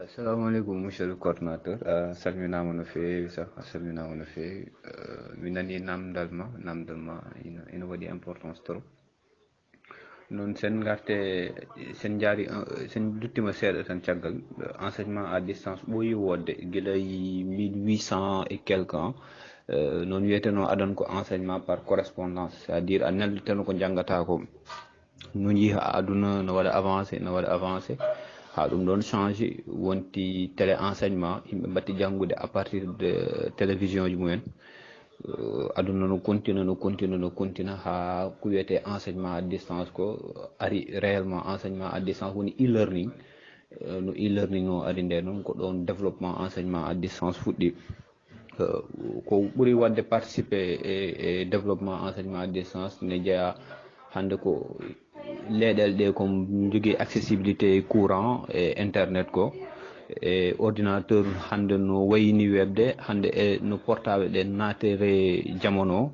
Assalamu alaikum, monsieur le coordinateur. Salminama no feewi sah, salminama no feewi. Mi nani namdal ma ina waɗi importance trop. Non sen garte sen jaari sen duttima seeɗa tan caggal enseignement à distance ɓooyi wodde gila 1800 et quelque ans. Non wiyeteno adan ko enseignement par correspondance, c'est-à-dire a nelditeno ko janngata ko no jiiha aduna no waɗa avancé ha ɗum ɗon changé wonti télé enseignement yimɓe batti janngude à partir de télévision ji mumen. Aduna no continue ha ko wiyete enseignement à distance ko ari réellement enseignement à distance woni e-learning. No e-learning o ari nde noon ko ɗon développement enseignement à distance fuɗɗi. Ko ɓuri wadde participer e développement enseignement à distance ne jeeya hande ko leyɗele ɗe ko jogui accessibilité courant e internet ko e ordinateur hande no wayni webde hande e no portable ɗe natere jamono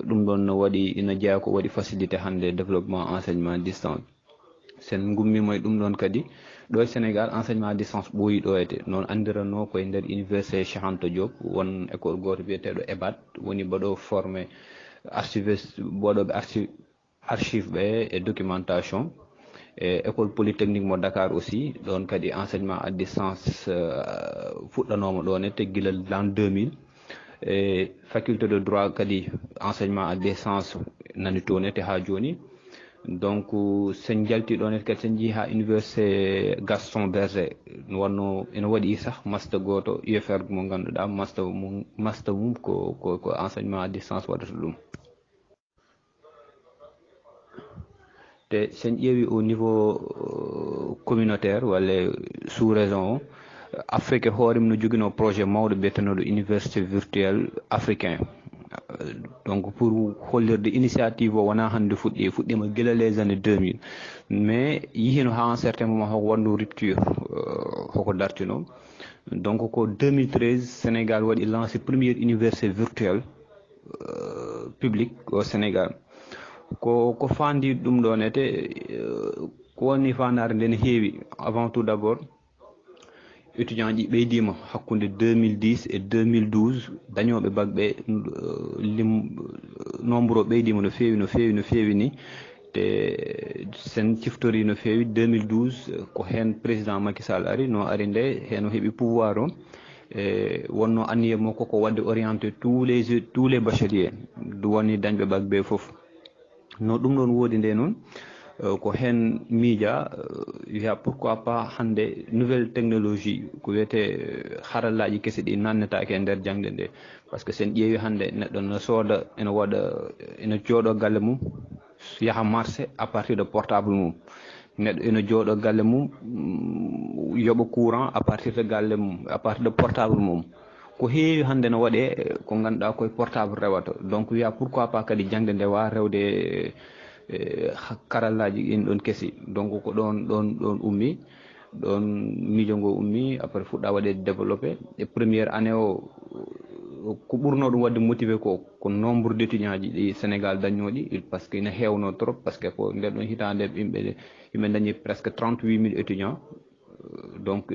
ɗum ɗon no waɗi ina jeeya ko waɗi facilité hande développement enseignement à distance. Sen gummimo e ɗum ɗon kadi ɗo e Sénégal enseignement à distance ɓooyi ɗoyete noon andirano koye nder université Cheikh Anta Diop won école goto biyeteɗo EBAD woni mbaɗo formé archiviste mbaɗoɓe archive ɓe e documentation e école polytechnique mo Dakar aussi ɗon kadi enseignement à distance fuɗɗanoma ɗon e guila l'an 2000 e faculté de droit kadi enseignement à distance nani toon ete ha joni. Donc sen jalti ɗon kadi sen jii ha université Gaston Berger no wanno ene waɗi sah master goto UFR mo ganduɗa master mum ko enseignement à distance waɗata ɗum. te sen ƴeewi au niveau communautaire walla sous région o Afrique hoorem no joguino projet mawɗo mbiyetenoɗo université virtuelle africain. Donc pour hollirde initiative o wona hande fuɗɗima guila les années 2000 mais yihino ha un certain moment hoko wanno rupture hoko dartino. Donc ko 2013 Sénégal waɗi lancé première université virtuelle publique au Sénégal. ko fandi ɗum ɗon ete ko woni fandare nde ne heewi. Avant tout d'abord étudiant ji ɓeydima hakkude 2010 et 2012 dañoɓe bac ɓe nombre o ɓeydima no feewi ni te sen ciftori no feewi 2012 ko hen président Macky Sall ari nde heno heeɓi pouvoir o wonno anniye makko ko wadde orienté tous les bacheliers woni dañɓe bac ɓe foof. No ɗum ɗon woodi nde noon ko hen miija wiya pourquoi pas hande nouvelle technologie ko wiyete harallaji kesi ɗi nannetake e nder jangde nde. Par ce que sen ƴeewi hande neɗɗo no sooda ene jooɗo galle mum yaha marché à partir de portable mum. Neɗɗo ene jooɗo galle mum yoɓa courant à partir de portable mum. Ko heewi hande no waɗe ko ganduɗa koye portable rewata. Donc wiya pourquoi pas kadi jangde nde wawa rewde karallaji ɗin ɗon kesi. Donc ko ɗon ummi ɗon miijo ngo ummi après fuɗɗa waɗede développé e première année o ko ɓurno ɗum wadde motivé ko nombre d' étudiant ji ɗi Sénégal dañnoɗi par ce que ina hewno trop par ce que ko nder ɗon hitande yimɓe dañi presque 38 000 étudiants. Donc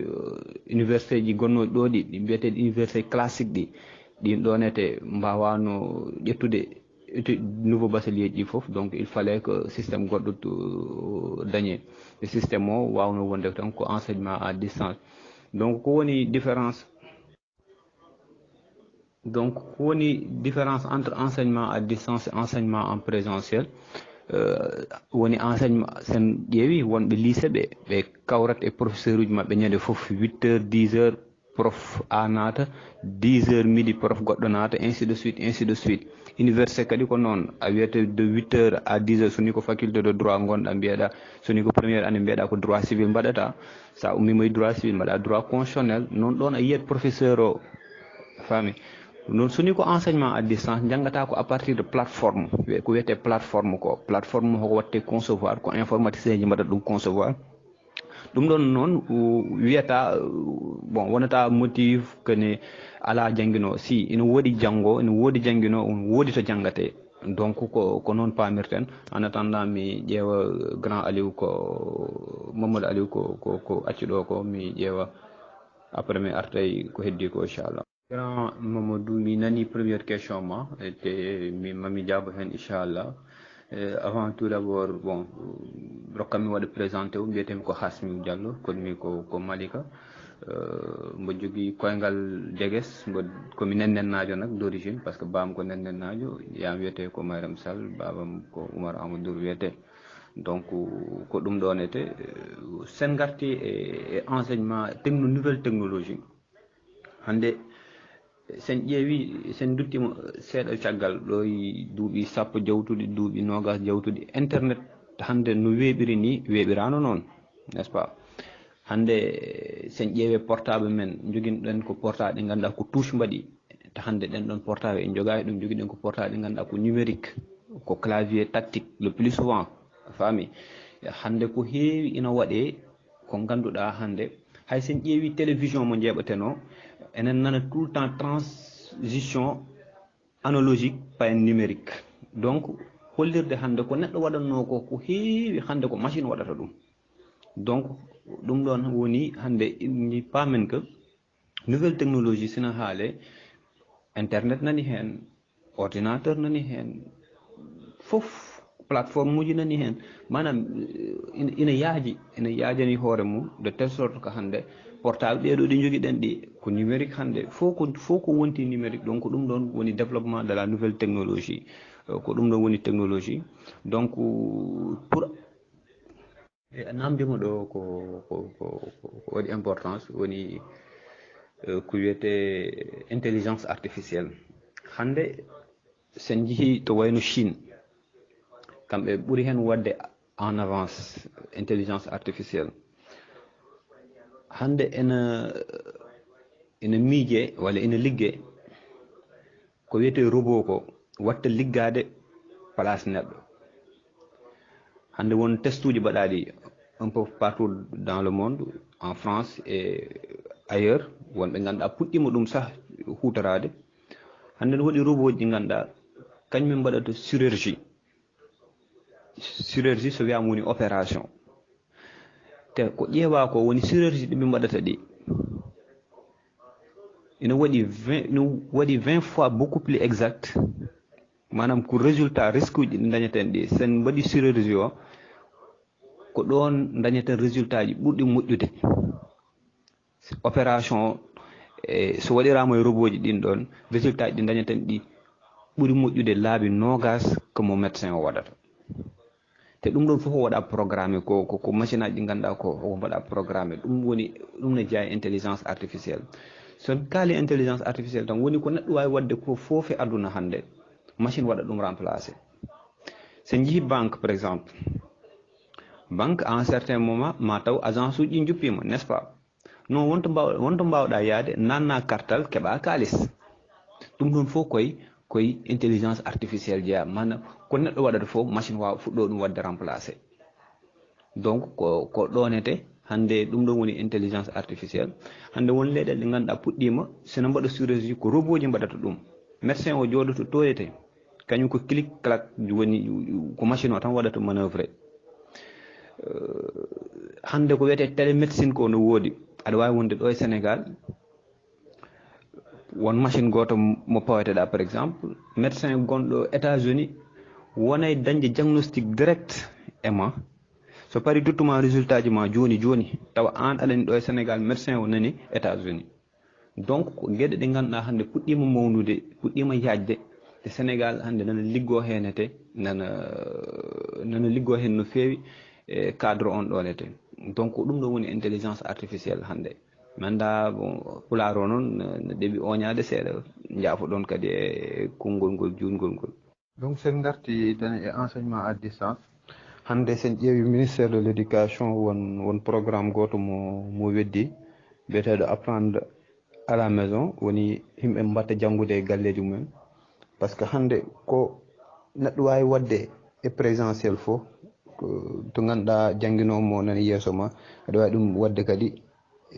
université ji gonnoɗi ɗo ɗi mbiyeteɗi université classique ɗin ɗon ete mbawano ƴettude nouveau bachelier ji foof. Donc il fallait que systéme goɗɗo dañe e systéme o wawno wonde tan ko enseignement à distance. Donc ko woni différence entre enseignement à distance et enseignement en présentiel. Woni enseignement sen ƴeewi wonɓe lycée ɓe kawrat e professeur uji mabɓe ñande foof 8h 10h prof a naata 10h midi prof goɗɗo naata ainsi de suite. Université kadi ko noon a wiyete de 8h à 10h soni ko faculté de droit gonɗa mbiyeɗa soni ko première année mbiyeɗa ko droit civil mbaɗata. Sa ummima e droit civil mbaɗa droit constitutionnel noon ɗon a yiyat professeur o faami. Non soni ko enseignement à distance jangata ko à partir de plateforme ko wiyete plateforme hoko watte concevoir ko informaticien ji mbaɗata ɗum concevoir. ɗum ɗon noon wiyata bon wonata motif que ne ala jangguino si ina woodi janggo ina woodi jangguino on woodi to jangate donc ko noon pamirten en attendant mi ƴeewa grand Aliou ko Mamadou Aliou ko acci ɗo ko mi ƴeewa après mi artay ko heddi ko inchallah. Grand Mamadou mi nani première question ma te mami jaabo hen inchallah. Avant tout d'abord bon rokkami waɗa présenté o mbiyetemi ko Hasmi Diallo komi ko Malika mbo jogui koyngal Degues komi nennennajo nak d' origine par ce que bam ko nennennajo yam wiyete ko Mayrame Sall babam ko Oumar Amadou wiyete donc ko ɗum ɗonete sen garti e enseignement nouvelle technologie hande sen ƴeewi sen duttima seeɗa caggal ɗo e duuɓi sappo jawtuɗi duuɓi nogas jawtuɗi internet hande no weeɓiri ni weeɓirano noon n'est ce pas hande sen ƴeewe portable men joguinoɗen ko portable ɗe ganduɗa ko touche mbaɗi te hande ɗen ɗon portable en jogani ɗum joguiɗen ko portable ɗe ganduɗa ko numérique ko clavier tactique le plus souvent faami hande ko heewi ina waɗe ko ganduɗa hande hay sen ƴeewi télévision mo jeeɓaten o enen nana tout le temps transition analogique payen numérique donc hollirde hande ko neɗɗo waɗanno ko heewi hande ko machine waɗata ɗum donc ɗum ɗon woni hande ni pamen que nouvelle technologie sina haale internet nani hen ordinateur nani hen fof plateforme uji nani hen manam ina yaajani hoore mum de telle sorte que hande portable ɓeeɗo ɗi joguiɗen ɗi ko numérique hande fof ko wonti numérique donc ɗum ɗon woni développement de la nouvelle technologie ko ɗum ɗon woni technologie donc pour namdima ɗo ko waɗi importance woni ko wiyete intelligence artificielle hande sen jeehi to wayno Chine kamɓe ɓuuri hen wadde en avance intelligence artificielle hande ina miije walla ina ligge ko wiyete robot ko watta liggade place neɗɗo hande won test uji mbaɗaɗi un peu partout dans le monde en France et ailleurs wonɓe ganduɗa puɗɗima ɗum sah hutorade hande ne waɗi robot ji ganduɗa kañumen mbaɗata chirurgie so wiyama woni opération te ko ƴeewa ko woni chirurgie ɗiɓe mbaɗata ɗi ina waɗi 20 fois beaucoup plus exact manam ko résultat risque uji ɗi dañaten ɗi sen mbaɗi chirurgie o ko ɗon dañaten résultat ji ɓurɗi moƴƴude opération so waɗirama e robot ji ɗin ɗon résultat ji ɗi dañaten ɗi ɓuuri moƴƴude laabi nogas ko mo médecin o waɗata te ɗum ɗon fof waɗa programmé ko machine aji ɗi ganduɗa ko mbaɗa programmé ɗum ne jeeya intelligence artificielle son kaali intelligence artificielle tan woni ko neɗɗo wawi wadde ko foof e aduna hande machine waɗa ɗum remplacé sen jeehi banque par exemple banque à un certain moment ma taw agence uji ɗi juppima n'est ce pas non wonto mbawɗa yaade nanna kartal keeɓa kalis ɗum ɗon fof koye intelligence artificielle jeeya manam ko neɗɗo waɗata fof machine wawa fuɗɗo ɗum wadde remplacé donc ko ɗonete hande ɗum ɗon woni intelligence artificielle hande won leyɗele ɗe ganduɗa puɗɗima sino mbaɗa chirurgie ko robot ji mbaɗata ɗum médecin o joɗoto toyete kañum ko clic clac woni ko machine o tan waɗata manœuvre hande ko wiyete télémédecine ko no woodi aɗa wawi wonde ɗo e Sénégal won machine goto mo paweteɗa par exemple médecin gonɗo États-Unis wonay dañde diagnostic direct e ma so pari tottuma résultat ji ma joni tawa an aɗani ɗo e Sénégal médecin o nani États-Unis donc ko gueɗe ɗe ganduɗa hande puɗɗima mawnude puɗɗima yajde te Sénégal hande nana liggo henete nana liggo hen no fewi e cadre on ɗonete donc ɗum ɗo woni intelligence artificielle hande mi anda bon pulaar o noon no ɗeɓi oñade seeɗa jaafo ɗon kadi e konngol ngol jungol ngol donc sen garti tan e enseignement à distance hande sen ƴeewi ministére de l' éducation won programme goto mo weddi biyeteɗo apprendre à la maison woni yimɓe mbatta janngude e galleji mumen par ce que hande ko neɗɗo wawi wadde e présentiel fof to ganduɗa jangguinomo nani yeeso ma aɗa wawi ɗum wadde kadi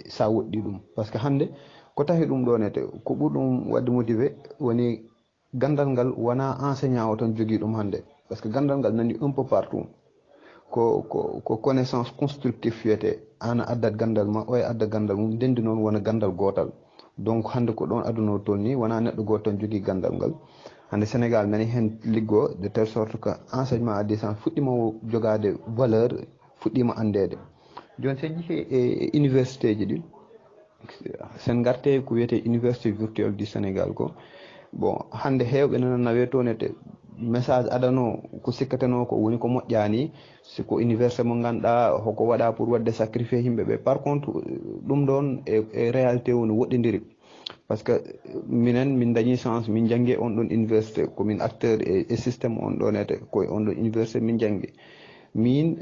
sa woɗɗi ɗum par ce que hande ko tahi ɗum ɗonete ko ɓurɗum wadde motivé woni gandal ngal wona enseignant o tan jogii ɗum hannde par ce que gandal ngal nani un peu partout ko connaissance constructif wiyete an a addat gandal ma o e adda gandal mum ndendi noon wona gandal gootal donc hannde ko ɗon aduna o tolni wona neɗɗo gooto tan jogii gandal ngal hannde sénégal nani heen liggoo de telle sorte que enseignement à distance fuɗɗima jogaade valeur fuɗɗima anndede joni so ƴehi e université ji ɗi sen garte ko wiyete université virtuelle du sénégal ko bon hannde heewɓe nana nawe toon ete message adano ko sikkateno ko woni ko moƴƴani siko université mo ganduɗa hoko waɗa pour wadde sacrifié yimɓe ɓe par contre ɗum ɗon e réalité o no woɗɗidiri par ce que minen min dañi chance min janggue on ɗon université komin acteur e systéme on ɗon ete koye on ɗon université min janggue min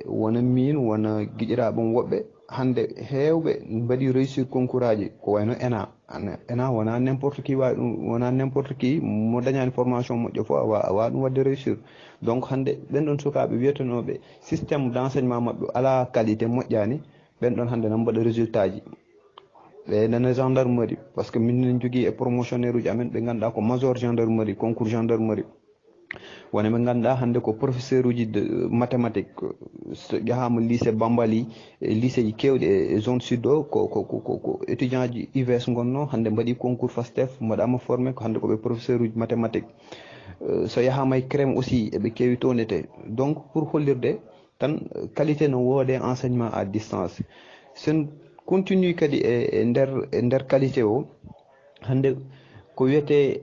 wona guiƴiraɓe woɓɓe hande hewɓe mbaɗi réussir concours aji ko wayno ENA wona n' importe qui wawi ɗum wona n' importe qui mo dañani formation moƴƴo fo awa ɗum wadde réussir donc hande ɓen ɗon sukaɓe wiyetenoɓe systéme d' enseignement mabɓe ala qualité moƴƴani ɓen ɗon hande nan mbaɗa résultat ji ɓe nana gendarmerie par ce que minen jogui e promotionnaire uji amen ɓe ganduɗa ko major gendarmerie concours gendarmerie wona ɓe ganduɗa hande ko professeur uji de mathématique so ƴahama lycée bambali e lycée ji kewɗi e zone sud o ko étudiant ji UVS gonno hande mbaɗi concours FASTEF mbaɗama formé ko hande koɓe professeur uji mathématique so yahama e crème aussi eɓe kewi toon ete donc pour hollirde tan qualité no woode enseignement à distance sen continue kadi e nder qualité o hande ko wiyete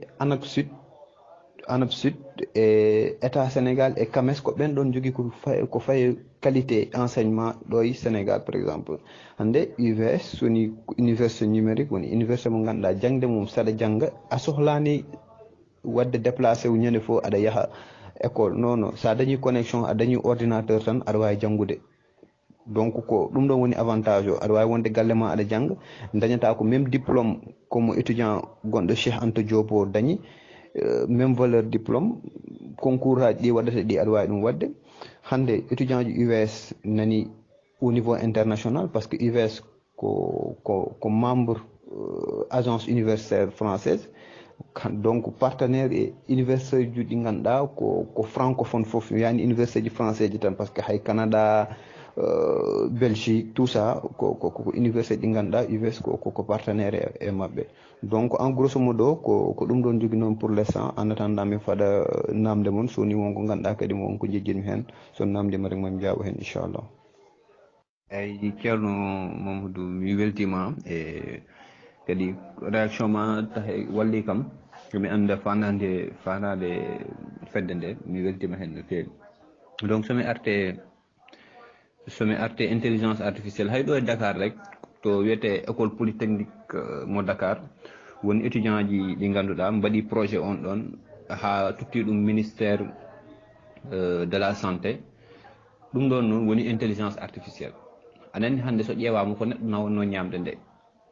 ANAQ-SUD e état sénégal e CAMES ko ɓen ɗon jogui ko faye qualité enseignement ɗo e sénégal par exemple hande UVS woni université numérique woni université mo ganduɗa jangde mum saɗa jangga a sohlani wadde déplacé wu ñande fo aɗa yaaha école non sa dañi connexion a dañi ordinateur tan aɗa wawi janggude donc ko ɗum ɗon woni avantage o aɗa wawi wonde galle ma aɗa jangga dañata ko même diplôme comme étudiant gonɗo Cheikh Anta Diop o dañi même valeur diplôme concours haji ɗi waɗata ɗi aɗa wawi ɗum wadde hande étudiant ji UVS nani au niveau international par ce que UVS ko membre agence universitaire française donc partenaire e université ji ɗi ganduɗa ko francophone foof yani université ji français ji tan par ce que hay Canada Belgique tout ça ko université ɗi ganduɗa UVS ko partenaire e mabɓe donc en grosso modo ko ɗum ɗon jogui noon pour l' instant en attendant mi faɗa namde moon soni wonko ganduɗa kadi mo wonko jejjinmi hen so namdima rek mami jaaɓo hen inchallah eyyi ceerno Mamadou mi weltima e kadi réaction ma tahe walli kam komi anda fandade fedde nde mi weltima hen no feewi donc somi arte intelligence artificielle hay ɗo e Dakar rek to wiyete école polytechnique mo Dakar woni étudiant ji ɗi ganduɗa mbaɗi projet on ɗon ha totti ɗum ministère de la santé ɗum ɗon noon woni intelligence artificielle anani hande so ƴeewama ko neɗɗo nawonno ñamde nde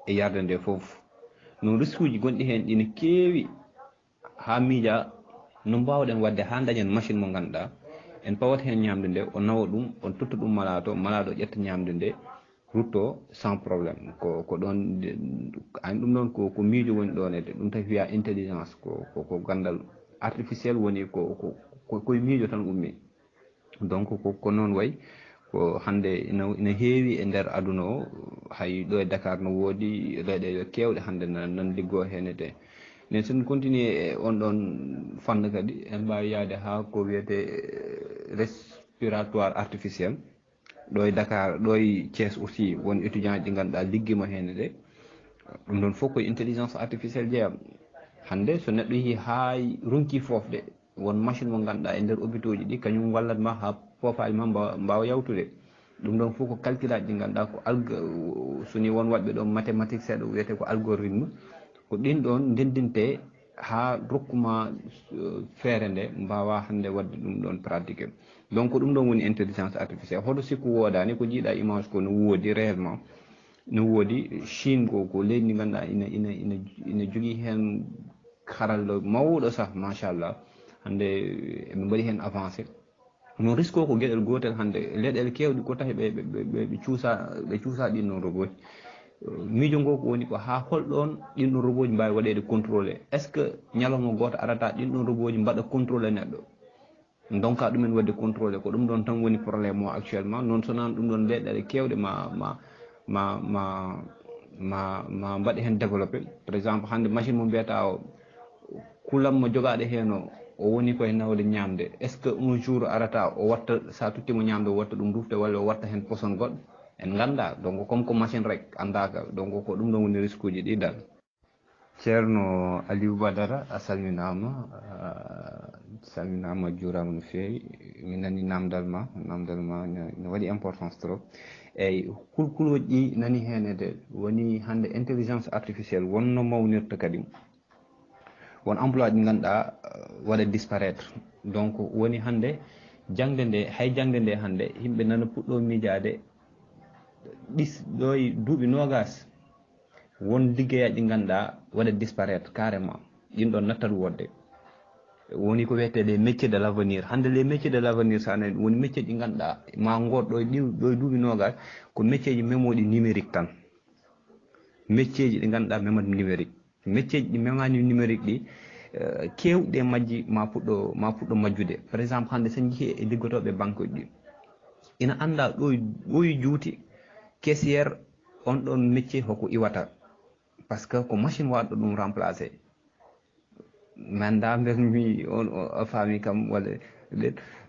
e yarde nde foof no risque uji gonɗi hen ɗina keewi ha miija no mbawɗen wadde ha dañen machine mo ganduɗa en pawat hen ñamde nde o nawa ɗum on totta ɗum malato o ƴetta ñamde nde rutto sans probléme ko ɗon ani ɗum ɗon ko miijo woni ɗon ede ɗum tawi wiya intelligence ko gandal artificiel woni koye miijo tan ummi donc ko noon wayi ko hande ina heewi e nder aduna o hay ɗo e Dakar no woodi leyɗele kewɗe hande nan liggo hen ete mais somi continue e on ɗon fannu kadi en mbawi yaade ha ko wiyete respiratoire artificiel ɗo e Dakar ɗo e Thiés aussi won étudiant ɗi ganduɗa liggima hen ɗe ɗum ɗon fof koye intelligence artificielle jeeyam hande so neɗɗo yeehi ha ronki fofde won machine mo ganduɗa e nder hôpitaux ji ɗi kañum wallatma ha foofaji ma mbawa yawtude ɗum ɗon fof ko calcul aji ɗi ganduɗa ko soni won waɗɓe ɗon mathématique seeɗa wiyete ko algorithme ko ɗin ɗon ndendinte ha rokkuma feere nde mbawa hande wadde ɗum ɗon pratiqué donc ɗum ɗon woni intelligence artificielle hoto sikku wodani ko jiiɗa image ko no woodi réellement no woodi Chine ko leydi ndi ganduɗa ina jogui hen harallo mawɗo sah machallah hande ɓe mbaɗi hen avancé no risque o ko gueɗel gotel hande leyɗele kewɗe ko tahi ɓe cuusa ɗin noon rogoji miijo ngo ko woni ko haa holɗon ɗin ɗon robot ji mbawi waɗede contrôlé est ce que ñalawma goto arata ɗin ɗon robot ji mbaɗa contrôlé neɗɗo donka ɗumen wadde contrôlé ko ɗum ɗon tan woni probléme o actuellement noon sonano ɗum ɗon leɗɗeɗe kewɗe ma mbaɗe hen développé par exemple hande machine mo mbiyata o kulammo jogaɗo hen o woni koye nawde ñamde est ce que un jour arata o watta sa tuttimo ñamde o watta ɗum rufde walla o watta hen poson goɗɗo en ganda donc comme ko machine rek andaka donc ko ɗum ɗon woni risque uji ɗi dal ceerno Aliou Badara a salminama juurama no fewi mi nani namdal ma ne waɗi importance trop eyyi kulkuloji ɗi nani henede woni hande intelligence artificielle wonno mawnirta kadi won emploi ɗi ganduɗa waɗa disparaître donc woni hande jangde nde hay jangde nde hande yimɓe nana puɗɗo miijade ɗo e duuɓi nogas won liggeyaji ɗi ganduɗa waɗa disparaître carrément ɗin ɗon nattat wodde woni ko wiyetede métier de l' avenir hande les métiers de l' avenir sa nani woni métier ɗi ganduɗa ma goɗɗo ɗo e duuɓi nogas ko métier ji memoɗi numérique tan métier ji ɗi ganduɗa memata numérique métier ji ɗi memani numérique ɗi kewɗe majji ma puɗɗo majjude par exemple hande sen jeehi e liggotoɓe banque uji ɗi ina anda ɗo e juuti caissiére on ɗon métier hoko iwata par ce que ko machine waɗɗo ɗum remplacé mi anda mbelmi on a faami kam walla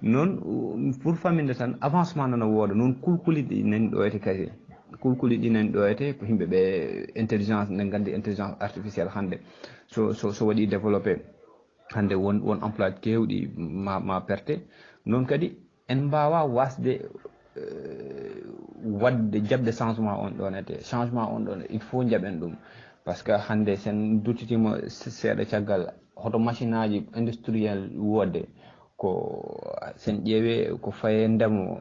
noon pour faminde tan avancement nana wooda noon kulkuli ɗi nani ɗoyete kadi kulkuli ɗi nani ɗoyete ko yimɓe ɓe intelligence nde gandi intelligence artificielle hande so waɗi développé hande won emploi kewɗi ma perte noon kadi en mbawa wasde wadde jaɓde changement on ɗon il faut jaɓen ɗum par ce que hande sen duttitima seeɗa caggal hoto machine aji industriel wodde ko sen ƴeewe ko faye ndemo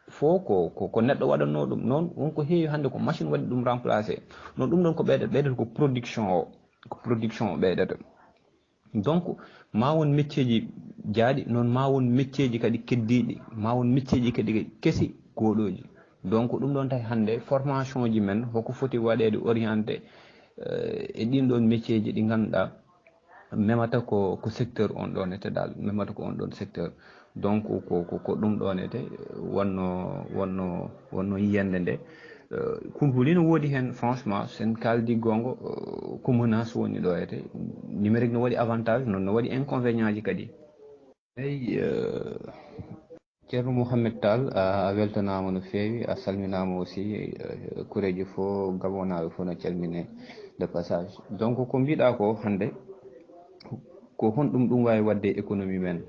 fo ko neɗɗo waɗanno ɗum noon wonko heewi hande ko machine waɗi ɗum remplacé noon ɗum ɗon ko ɓeydata ko production o ɓeydata donc ma won métier ji jaaɗi noon ma won métier ji kadi keddiɗi ma won métier ji kadi kesi goɗoji donc ɗum ɗon tawi hande formation ji men hoko foti waɗede orienté e ɗin ɗon métier ji ɗi ganduɗa memata ko secteur on ɗon ete dal memata ko on ɗon secteur donc ko ɗum ɗon ete wonno yiyande nde kulhuli no woodi hen franchement sen kaldi gonga ko menace woni ɗo ete numérique no waɗi avantage noon no waɗi inconvénient ji kadi eyyi ceerno Mouhamed Tall a weltanama no fewi a salminama aussi kureji fo gabonaɓe fo no calmine de passage donc ko mbiɗa ko hande ko honɗum wawi wadde économie men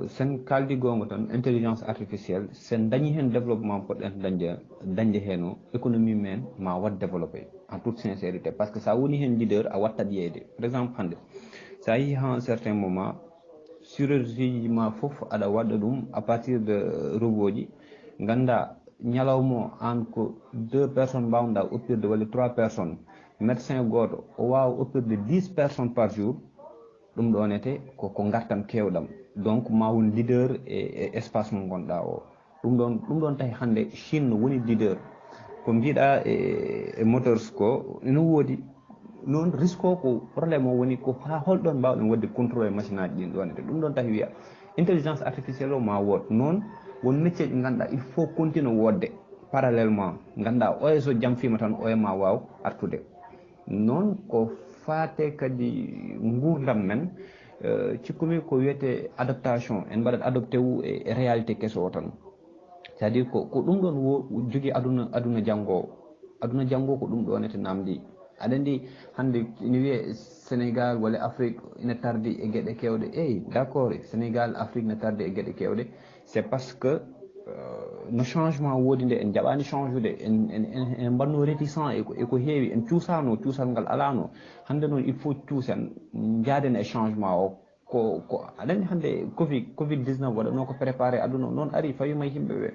sen kaldi gonga tan intelligence artificielle sen dañi hen développement poɗɗen dañde hen o économie men ma wat développé en toute sincérité par ce que sa woni hen leader a wattat yeyde par exemple hande sa yi ha un certain moment chirurgie ji ma foof aɗa waɗa ɗum à partir de robot ji ganda ñalawma an ko 2 personnes mbawɗa oppirde walla 3 personnes médecin goto o wawa oppirde 10 personnes par jour ɗum ɗon ete ko gartam kewɗam donc ma won leader e espace mo gonɗa o ɗum ɗon tawi hande Chine woni leader ko mbiɗa e motors ko ene woodi noon risque o ko probléme o woni ko ha holɗon mbawɗen wadde contrôlé machine aji ɗin ɗon ete ɗum ɗon tawi wiya intelligence artificielle o ma wood noon won métier ɗi ganduɗa il faut continue wodde parallèlement ganduɗa oya so jaam fima tan oya ma waw artude noon ko fate kadi gurdam men cikkumi ko wiyete adaptation en mbaɗat adopté wu e réalité keso o tan c'est à dire ko ɗum ɗon jogui aduna janggo ko ɗum ɗon ete namdi aɗa andi hande ina wiye Sénégal walla Afrique ina tardi e gueɗe kewɗe eyyi d' accord Sénégal Afrique ne tardi e gueɗe kewɗe c'est parce que no changement woodi nde en jaɓani change ude en mbanno réticent eko heewi en cuusano cuusal ngal alano hande noon il faut cuusen jaaden e changement o ko aɗani hande covid 19 waɗano ko préparé aduna noon ari fawima yimɓeɓe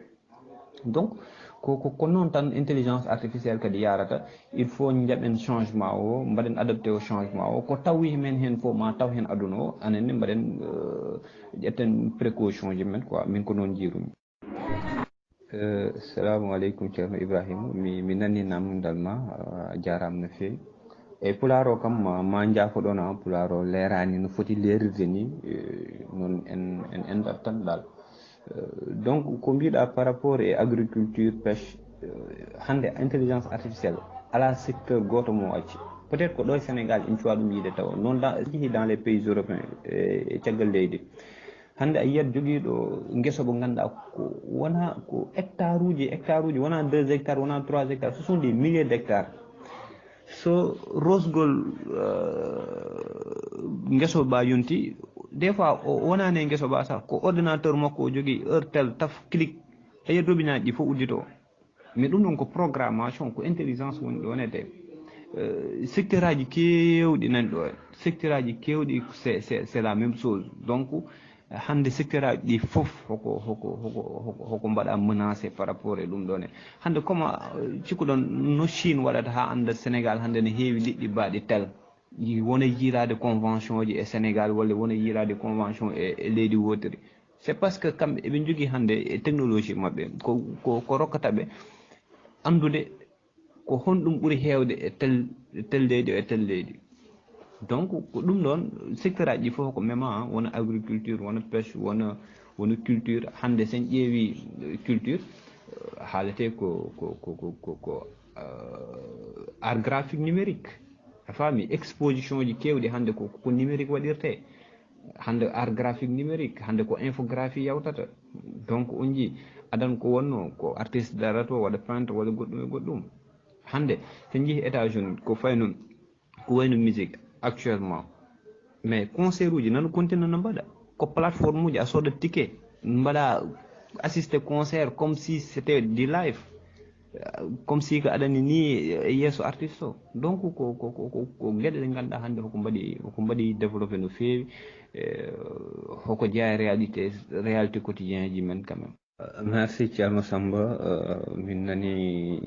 donc ko noon tan intelligence artificielle kadi yarata il faut jaɓen changement o mbaɗen adopté o changement o ko tawi men hen fof ma taw hen aduna o anenne mbaɗen ƴetten précaution ji men quoi min ko noon jiirumi Assalamu alaikum ceerno Ibrahima mi nani namdal ma jaram no fewi e pulaar o kam ma jaafoɗon an pulaar o leerani no foti leerirde ni noon en endat tan dal donc ko mbiɗa par rapport e agriculture pêche hande intelligence artificielle ala secteur goto mo acci peut être ko ɗo e Sénégal en cuwa ɗum yiide taw noon jeehi dans les pays européens e caggal leydi hande a yiyat joguiɗo gueso mo ganduɗa ko wona ko hectare uji wona 2 hectares wona 3 hectares ce sont des milliers d' hectares so rosgol gueso ba yonti des fois o wonani e gueso ba sah ko ordinateur makko o jogui heure tel taf clic a yiyat robinaji ɗi fof uddito mais ɗum ɗon ko programmation ko intelligence woni ɗo wonede secteur aji kewɗi nani ɗo secteur aji kewɗi c'est la même chose donc hande secteur aji ɗi fof hoko mbaɗa menacé par rapport e ɗum ɗon e hande comme cikkuɗon no Chine waɗata ha anda Sénégal hande ne heewi liɗɗi mbaɗi tel wona yirade convention ji e Sénégal walla wona yirade convention e leydi wotiri c'est parce que kamɓe eɓe jogui hande e technologie mabɓe ko rokkataɓe andude ko honɗum ɓuuri hewde e tel leydi e tel leydi donc ko ɗum ɗon secteur aji ɗi fof ko mema wona agriculture wona pêche wona culture hande sen ƴeewi culture haalete ko art graphique numérique a faami exposition ji kewɗi hande ko numérique waɗirte hande art graphique numérique hande ko infographie yawtata donc on jii adan ko wonno ko artiste darato waɗa peintre waɗa goɗɗum e goɗɗum hande sen jeehi États-Unis ko wayno musique actuellement mais concert uji nano continue no mbaɗa ko plateforme uji a sodat ticket mbaɗa assisté concert comme si c'était du live comme si ko aɗani ni yesso artiste o donc ko gueɗe ɗe ganduɗa hande hoko mbaɗi développé no fewi hoko jeeya réalité quotidien ji men quand même. Merci Thierno Samba min nani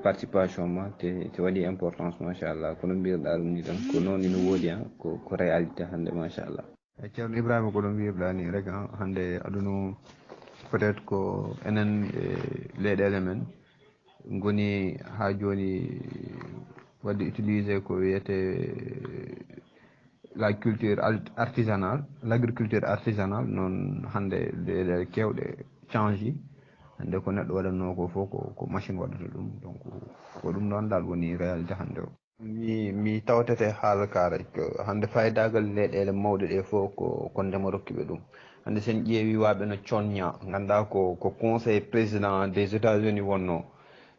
participation ma te waɗi importance machallah kono mbirɗa ɗum ni tan ko noon ino woodi ko réalité hande machallah Ceerno Ibrahima ko ɗon mbiyirɗa ni rek hande aɗuno peut être ko enen leyɗele men goni ha joni wadde utilisé ko wiyete la culture artisanale l' agriculture artisanale noon hande leyɗele kewɗe change hande ko neɗɗo waɗatno ko fof ko machine waɗata ɗum donc ko ɗum ɗon dal woni réalité hande o mi tawtete haala ka rek hande faydagal leyɗele mawɗe ɗe fof ko ndema rokkiɓe ɗum hande sen ƴeewi waɓe no conña ganduɗa ko conseil président des États-Unis wonno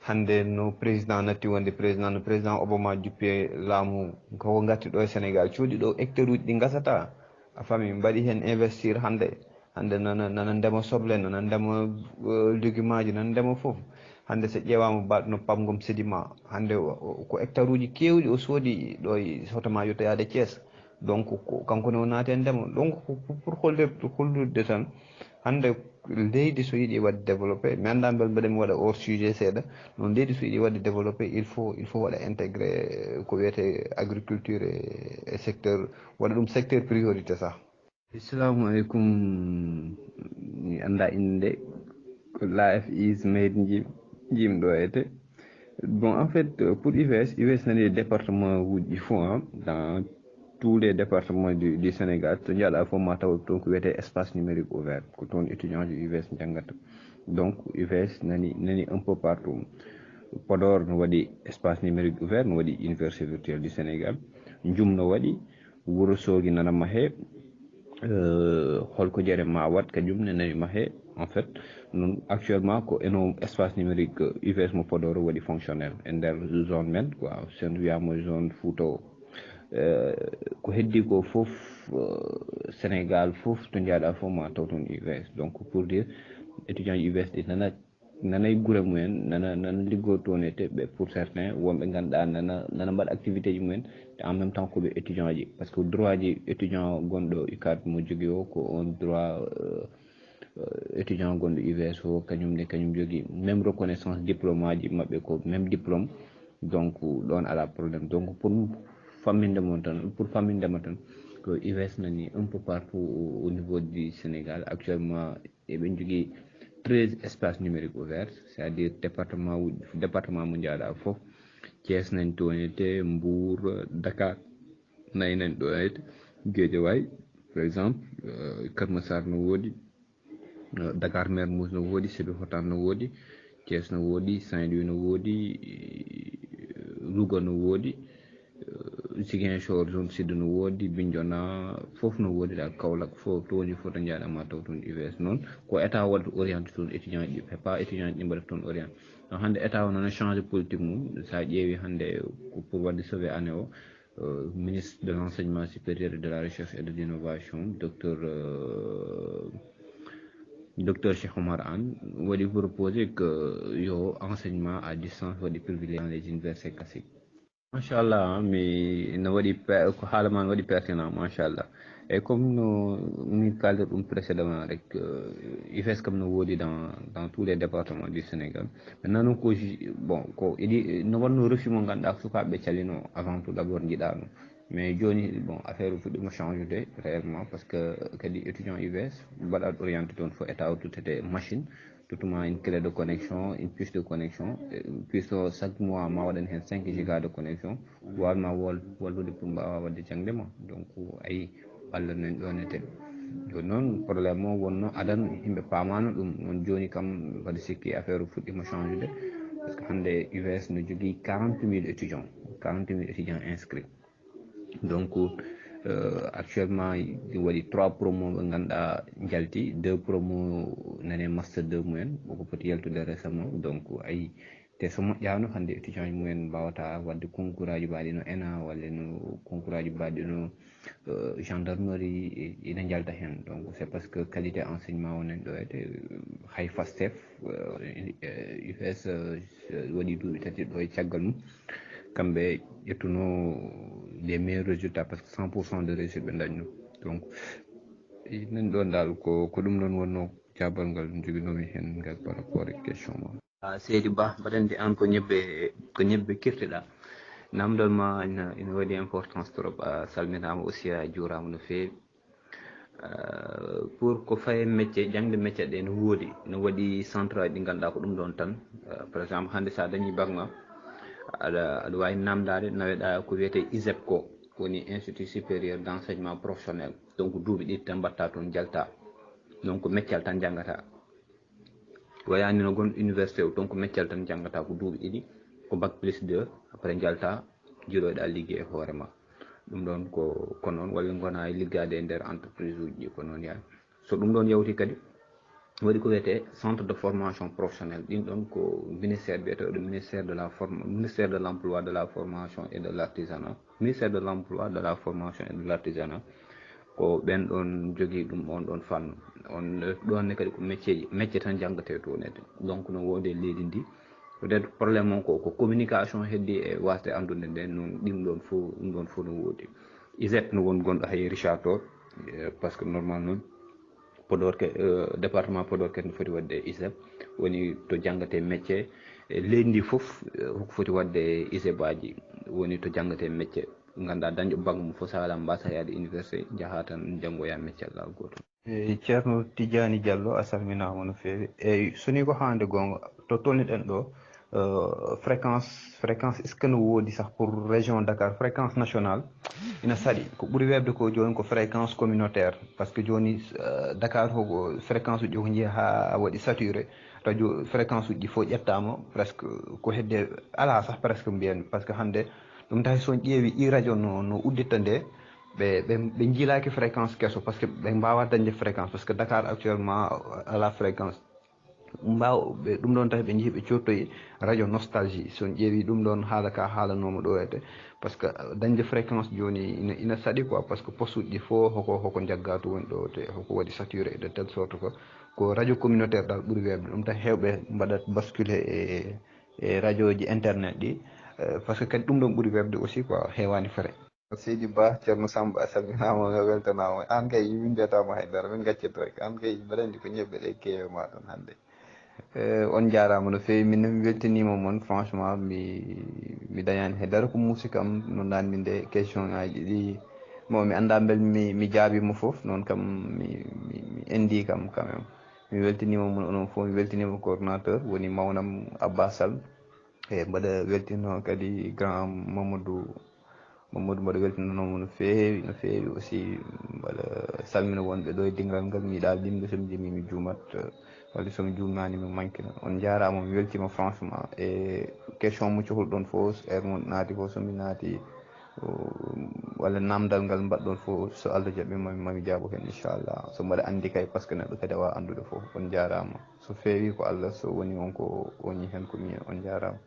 hande no président natti wonde no président Obama juppe laamu koko gatti ɗo e Sénégal cuuɗi ɗo hectare uji ɗi gasata a faami mbaɗi hen investir hande nana ndema soble nana ndema légume aji nana ndema foof hande so ƴeewama mbaɗo no pamgom sédiment hande ko hectare uji kewɗi o soodi ɗo hotoma yettoyade Thiés donc kankone o naati e ndema donc pour hollude tan hande leydi so yiiɗi wadde développé mi anda bel mbaɗami waɗa hors sujet seeɗa noon leydi so yiiɗi wadde développé il faut waɗa intégré ko wiyete agriculture e secteur waɗa ɗum secteur priorité sah. Assalamu alaikum mi anda inde ko life is made jim ɗo ete bon en fait pour UVS nani département uji fof dans tous les départements du Sénégal to jaaɗa fof ma taw toon ko wiyete espace numérique ouvert ko toon étudiant ji UVS janggata donc UVS nani un peu partout Podor no waɗi espace numérique ouvert no waɗi université virtuelle du Sénégal Njum no waɗi Wourossogui nana mahe holko jeere ma wat kañum ne nani mahe en fait non actuellement ko eno espace numérique UVS mo Podor waɗi fonctionnel e nder zone men quoi sen wiyama zone Fouta ko heddi ko fof Sénégal fof to jaaɗa fof ma taw toon UVS donc pour dire étudiant UVS ɗi nanay guure mumen nana liggo toon e teɓɓe pour certains wonɓe ganduɗa nana mbaɗa activité ji mumen en même temps koɓe étudiant ji par ce que droit ji étudiant gonɗo UCAD mo jogui o ko on droit étudiant gonɗo UVS o kañum jogui même reconnaissance diplôme aji mabɓe ko même diplôme donc ɗon ala probléme donc pour fammindema tan ko UVS nani un peu partout au niveau du Sénégal actuellement eɓe jogui 13 espaces numériques ouverts, c'est-à-dire département mondial à fof Thiès nañ toonete Mbour Dakar nayi nañ ɗonete Guédiawaye par exemple Keur Massar no woodi Dakar Mermoz no woodi Sébikotane no woodi Thiès no woodi Saint-Louis no woodi Louga no woodi Ziguinchor zone sud no woodi Bignona fof no woodi dal Kaolack fof to woni fof to jaaɗama taw toon UVS noon ko état wadde orienté toon étudiant ji ɗi pas étudiant ji ɗi mbaɗata toon orienté donc hannde état o noon changé politique mum sa ƴeewi hannde pour wadde sauver année o ministre de l'enseignement supérieur et de la recherche et de l'innovation docteur Cheikh Oumar Anne waɗi proposé que yo enseignement à distance waɗi privilégié dans les universités classiques machallah mi no waɗi ko haala ma no waɗi pertinent machallah et comme no min kalde ɗum précédemment rek UVS kam no woodi dans tous les départements du Sénégal maintenant noon ko bon ko iɗi no wanno refus mo ganduɗa sukaɓe calino avant tout d' abord jiiɗa ɗum mais joni bon affaire fuɗɗima change réellement par ce que kadi étudiant UVS mbaɗat orienté toon fo état o tuttete machine tutuma une clé de connexion une puce de connexion puce o chaque mois ma waɗan hen 5 giga de connexion wawma wallude pour mbawa wadde jangde ma donc ayi Allah nen ɗonete joni noon probléme o wonno adan yimɓe pamano ɗum on joni kam waɗa sikki affaire o fuɗɗima changeude par ce que hande UVS no jogui 40 000 étudiants inscrits donc actuellement waɗi 3 promo ɓe ganduɗa jalti 2 promo nane master 2 mumen koko poti yaltude récemment donc ayi te so moƴƴano hande étudiant ji mumen mbawata wadde concours aji mbaɗi no ENA walla no concours aji mbaɗi no gendarmerie ina jalta hen donc c'est parce que qualité enseignement wonen ɗo ete hay FASTEF UVS waɗi duuɓi tati ɗo e caggal mum kamɓe ƴettuno les meilleurs résultats parce que 100% de réussite ɓe dañno donc nan ɗon dal ko ɗum ɗon wonno jabal ngal joguinomi hen ngal par rapport e question ma seydi Ba mbaɗandi an ko ñebbe kirtiɗa namdal ma ina waɗi importance trop a salminama aussi a juurama no feewi pour ko faye métier jangde métier ɗe no woodi no waɗi centre aji ɗi ganduɗa ko ɗum ɗon tan par exemple hande sa dañi bac ma aɗa wawi namdade naweɗa ko wiyete ISEP ko woni institut supérieur d' enseignement professionnel donc duuɓi ɗiɗi tan mbatta toon jalta donc métier tan janggata wayani no gon université o donc métier tan janggata ko duuɓi ɗiɗi ko bac plus 2 après jalta jiiɗoɗa liggey e hoorema ɗum ɗon ko noon walla gona liggade e nder entreprise uji ɗi ko noon yaani so ɗum ɗon yawti kadi waɗi ko wiyete centre de formation professionnelle ɗin ɗon ko ministère biyeteɗo ministère de l'emploi de la formation et de l'artisanat ministère de l'emploi de la formation et de l'artisanat ko ɓen ɗon jogui ɗum on ɗon fannu on ɗonne kadi ko métier tan janggate toonede donc no woode leydi ndi peut être probléme on ko communication heddi e wasde andude nde noon ɗum ɗon fof no woodi ISEP no won gonɗo hay Richard Toll par ce que normal noon Podor département Podor kadi no foti wadde ISEP woni to janggate métier leydi ndi fof hoko foti wadde ISEP aji woni to janggate métier ganduɗa dañƴo bac mum fof sa ala mbasa yaade université jaaha tan janggoya métier Allah goto Ceerno Tidiani Diallo a salminama no feewi eyyi soni ko hande gonga to tolniɗen ɗo fréquence est ce que no woodi sah pour région Dakar fréquence nationale ina saaɗi ko ɓuuri webde ko joni ko fréquence communautaire par ce que joni Dakar ko fréquence uji ko jeeya ha waɗi saturé radio fréquence uji fof ƴettama presque ko hedde ala sah presque mbiyen par ce que hande ɗum tahi son ƴeewi i radio no udditta nde ɓe jiilaki fréquence kesso par ce que ɓe mbawa dañde fréquence par ce que Dakar actuellement ala fréquence mbawɓe ɗum ɗon tahi ɓe jeehi ɓe cottoyi radio nostalgie son ƴeewi ɗum ɗon haala ka haalanoma ɗo ete par ce que dañde fréquence joni ina saaɗi quoi par ce que poste uji fof hoko jaggatu woni ɗo te hoko waɗi saturé de telle sorte que ko radio communautaire dal ɓuuri webde ɗum tahi hewɓe mbaɗat basculé e radio ji internet ɗi par ce que kadi ɗum ɗon ɓuuri webde aussi quoi hewani frais Seydi Ba ceerno Samba a salminama weltanama an kay min mbiyatama haydara min gaccetto rek an kay mbaɗa andi ko ñebbe ɗe keewe ma ɗon hannde on jarama no fewi min mi weltanima moon franchement mi dañani haydara ko muusi kam no nanmi nde question ngaji ɗi bon mi anda bel mi jaabima foof noon kam mi indi kam quand même mi weltinima mon onon fof, mi weltinima coordinateur woni mawnam Abbas Sall, e mbaɗa weltino kadi grand Mamadou mbaɗa weltinonomo no feewi aussi mbaɗa salmina wonɓe ɗo e dingal ngal mi yiiɗa limde somi jimi mi juumat walla somi juumnani mi manquina. On jarama, mi weltima franchement e question mo cohluɗon fof mon naati fof somi naati walla namdal ngal mbaɗɗon fof so Allah jaɓi mami jaabo hen inchallah, so mbaɗa andi kay par ce que neɗɗo kadi a wawa andude fof. On jarama, so feewi ko Allah, so woni on ko woni hen ko min, on jarama.